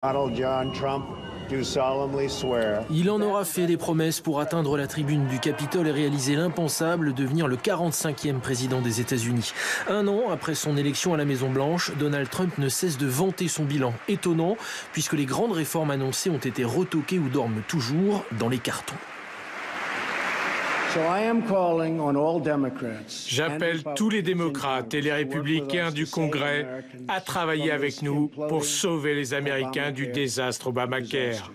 Donald John Trump do solemnly swear. Il en aura fait des promesses pour atteindre la tribune du Capitole et réaliser l'impensable, devenir le 45e président des États-Unis. Un an après son élection à la Maison-Blanche, Donald Trump ne cesse de vanter son bilan. Étonnant, puisque les grandes réformes annoncées ont été retoquées ou dorment toujours dans les cartons. J'appelle tous les démocrates et les républicains du Congrès à travailler avec nous pour sauver les Américains du désastre Obamacare.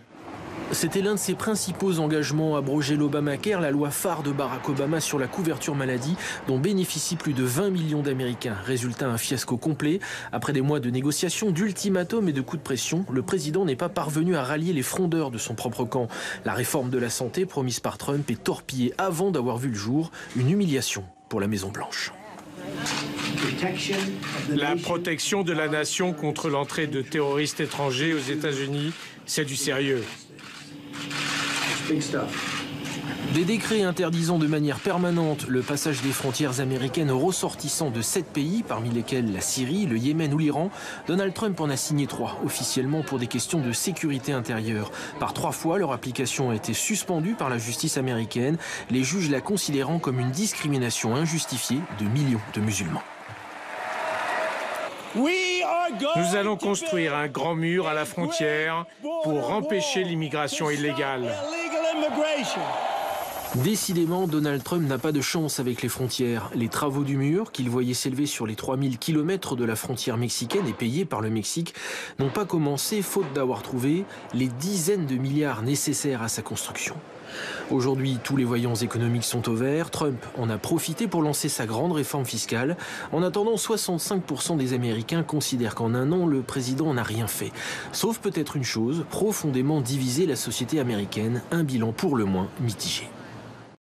C'était l'un de ses principaux engagements, abroger l'Obamacare, la loi phare de Barack Obama sur la couverture maladie, dont bénéficient plus de 20 millions d'Américains. Résultat, un fiasco complet. Après des mois de négociations, d'ultimatums et de coups de pression, le président n'est pas parvenu à rallier les frondeurs de son propre camp. La réforme de la santé promise par Trump est torpillée avant d'avoir vu le jour. Une humiliation pour la Maison-Blanche. La protection de la nation contre l'entrée de terroristes étrangers aux États-Unis, c'est du sérieux. Des décrets interdisant de manière permanente le passage des frontières américaines aux ressortissants de 7 pays, parmi lesquels la Syrie, le Yémen ou l'Iran. Donald Trump en a signé 3, officiellement pour des questions de sécurité intérieure. Par 3 fois, leur application a été suspendue par la justice américaine, les juges la considérant comme une discrimination injustifiée de millions de musulmans. Nous allons construire un grand mur à la frontière pour empêcher l'immigration illégale. Décidément, Donald Trump n'a pas de chance avec les frontières. Les travaux du mur, qu'il voyait s'élever sur les 3000 km de la frontière mexicaine et payés par le Mexique, n'ont pas commencé faute d'avoir trouvé les dizaines de milliards nécessaires à sa construction. Aujourd'hui, tous les voyants économiques sont au vert. Trump en a profité pour lancer sa grande réforme fiscale. En attendant, 65% des Américains considèrent qu'en un an, le président n'a rien fait. Sauf peut-être une chose, profondément diviser la société américaine, un bilan pour le moins mitigé.